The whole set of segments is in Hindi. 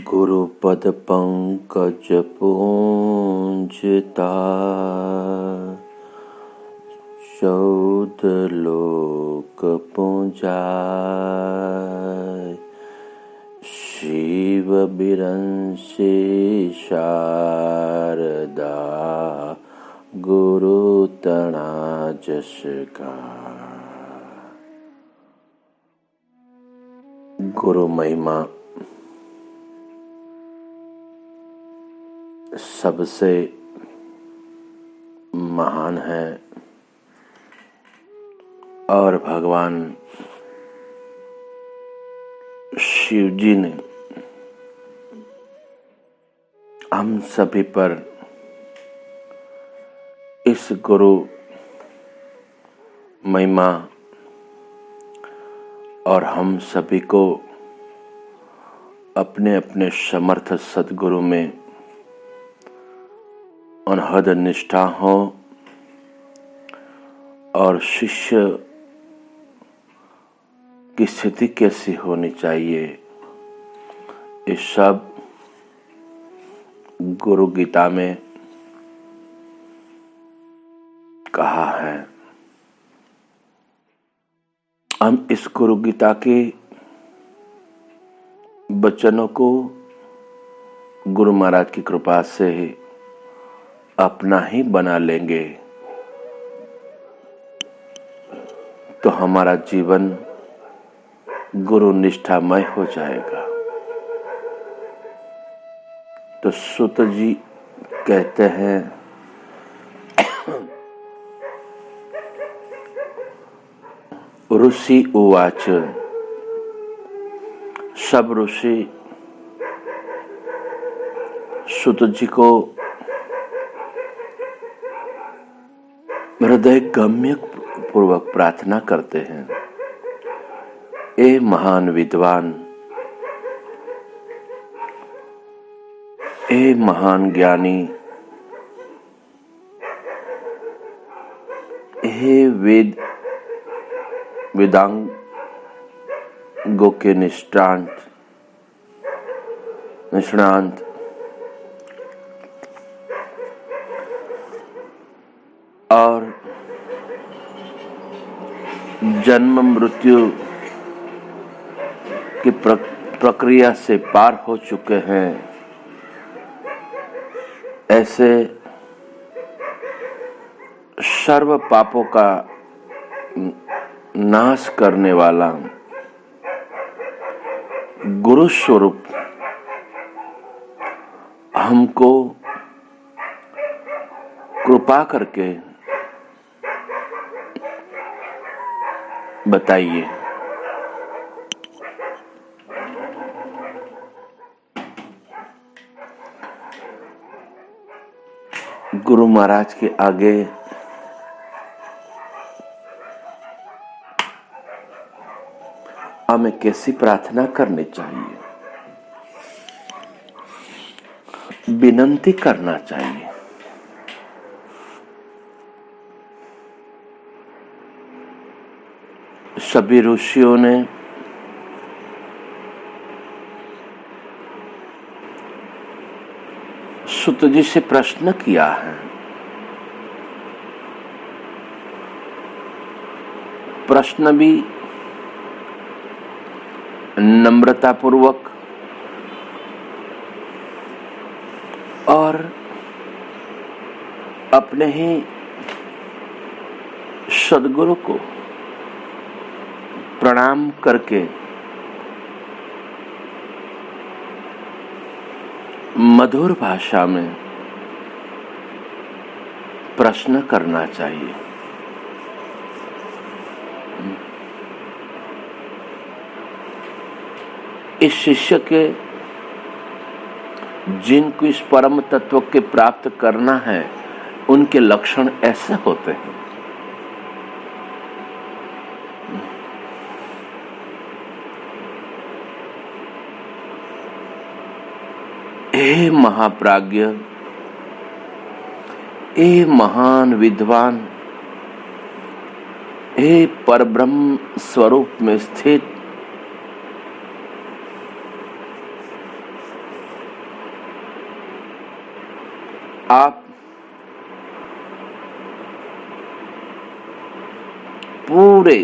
गुरुपद पंकज पूंजता 14 लोक पूंजाय। शिव बिरंसी शारदा गुरु तना जस का। गुरु महिमा सबसे महान है और भगवान शिव जी ने हम सभी पर इस गुरु महिमा और हम सभी को अपने अपने समर्थ सद्गुरु में अनहद निष्ठा हो और शिष्य की स्थिति कैसी होनी चाहिए, ये सब गुरु गीता में कहा है। हम इस गुरु गीता के वचनों को गुरु महाराज की कृपा से अपना ही बना लेंगे तो हमारा जीवन गुरु निष्ठामय हो जाएगा। तो सुत जी कहते हैं, ऋषि उवाच। सब ऋषि सुत जी को हृदय गम्य पूर्वक प्रार्थना करते हैं, ए महान विद्वान, ए महान ज्ञानी, हे वेदांगों के निष्णांत, और जन्म मृत्यु की प्रक्रिया से पार हो चुके हैं, ऐसे सर्व पापों का नाश करने वाला गुरु स्वरूप हमको कृपा करके बताइए। गुरु महाराज के आगे हमें कैसी प्रार्थना करनी चाहिए, विनती करना चाहिए। सभी ऋषियों ने सुत जी से प्रश्न किया है। प्रश्न भी नम्रता पूर्वक और अपने ही सद्गुरु को प्रणाम करके मधुर भाषा में प्रश्न करना चाहिए। इस शिष्य के जिनको इस परम तत्व के प्राप्त करना है, उनके लक्षण ऐसे होते हैं। हे महाप्राज्ञ, हे महान विद्वान, हे परब्रह्म स्वरूप में स्थित आप पूरे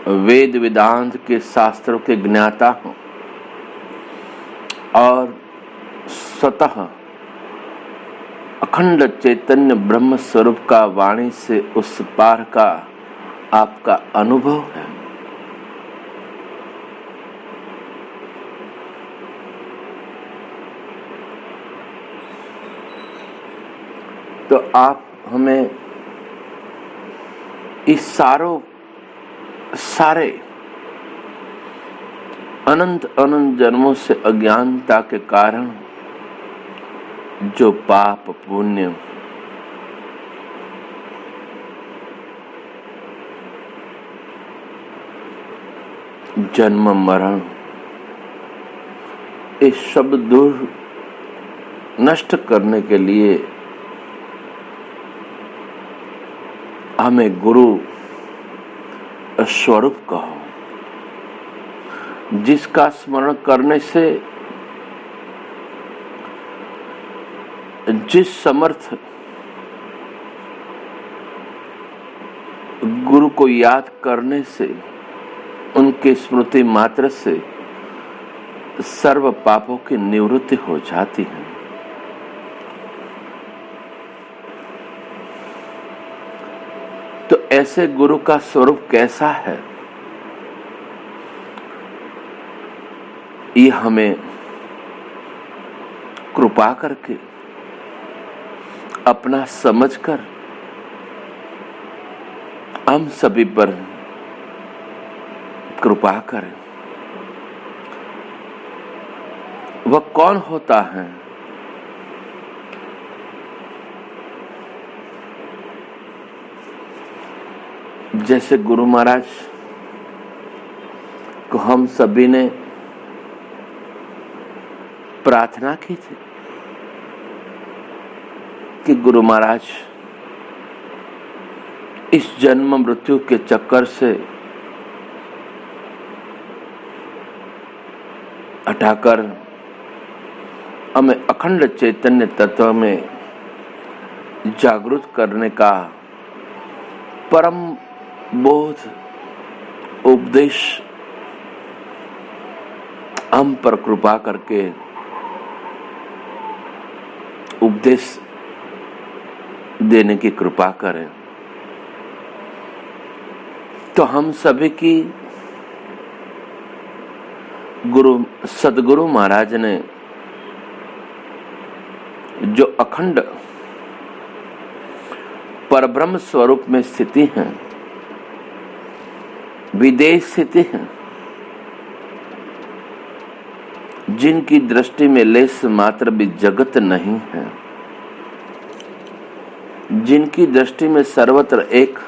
वेद वेदांत के शास्त्रों के ज्ञाता हो और स्वतः अखंड चैतन्य ब्रह्म स्वरूप का वाणी से उस पार का आपका अनुभव है। तो आप हमें इस सारे अनंत अनंत जन्मों से अज्ञानता के कारण जो पाप पुण्य जन्म मरण इस सब दूर नष्ट करने के लिए हमें गुरु स्वरूप कहो, जिसका स्मरण करने से जिस समर्थ गुरु को याद करने से उनके स्मृति मात्र से सर्व पापों की निवृत्ति हो जाती है। तो ऐसे गुरु का स्वरूप कैसा है, ये हमें कृपा करके अपना समझकर हम सभी पर कृपा करें। वह कौन होता है? जैसे गुरु महाराज को हम सभी ने प्रार्थना की थी कि गुरु महाराज इस जन्म मृत्यु के चक्कर से हटाकर हमें अखंड चैतन्य तत्व में जागृत करने का परम बोध उपदेश हम पर कृपा करके उपदेश देने की कृपा करें। तो हम सभी की सदगुरु महाराज ने जो अखंड परब्रह्म स्वरूप में स्थिति है, विदेश स्थिति है, जिनकी दृष्टि में लेस मात्र भी जगत नहीं है, जिनकी दृष्टि में सर्वत्र एक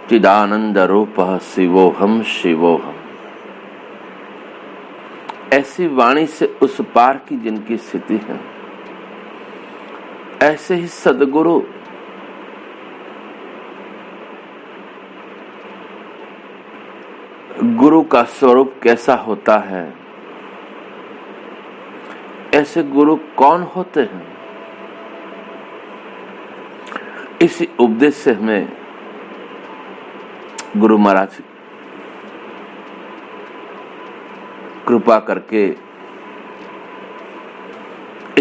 चिदानंद रूप शिवोहम शिवोहम, ऐसी वाणी से उस पार की जिनकी स्थिति है, ऐसे ही सदगुरु गुरु का स्वरूप कैसा होता है, ऐसे गुरु कौन होते हैं, इसी उपदेश से हमें गुरु महाराज कृपा करके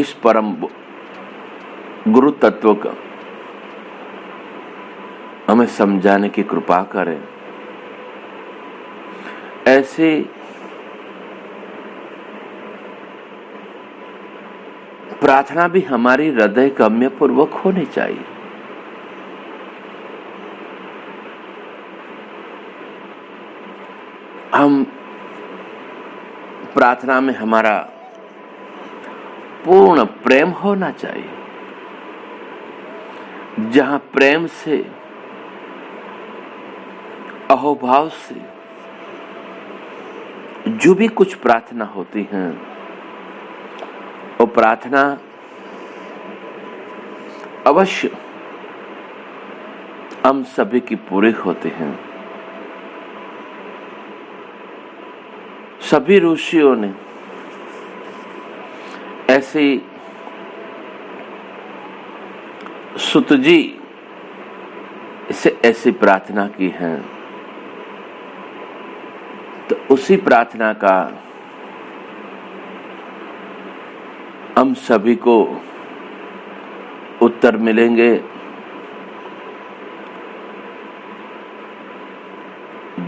इस परम गुरु तत्व का हमें समझाने की कृपा करें। ऐसी प्रार्थना भी हमारी हृदय गम्य पूर्वक होनी चाहिए। हम प्रार्थना में हमारा पूर्ण प्रेम होना चाहिए। जहां प्रेम से, अहोभाव से जो भी कुछ प्रार्थना होती है, वो प्रार्थना अवश्य हम सभी की पूरी होती हैं। सभी ऋषियों ने ऐसी सुत जी से ऐसी प्रार्थना की है, तो उसी प्रार्थना का हम सभी को उत्तर मिलेंगे।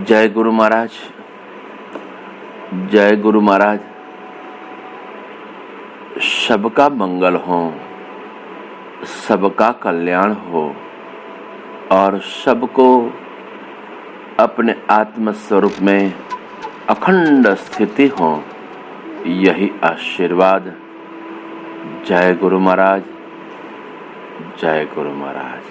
जय गुरु महाराज, जय गुरु महाराज। सबका मंगल हो, सबका कल्याण हो और सबको अपने आत्म स्वरूप में अखंड स्थिति हो, यही आशीर्वाद। जय गुरु महाराज, जय गुरु महाराज।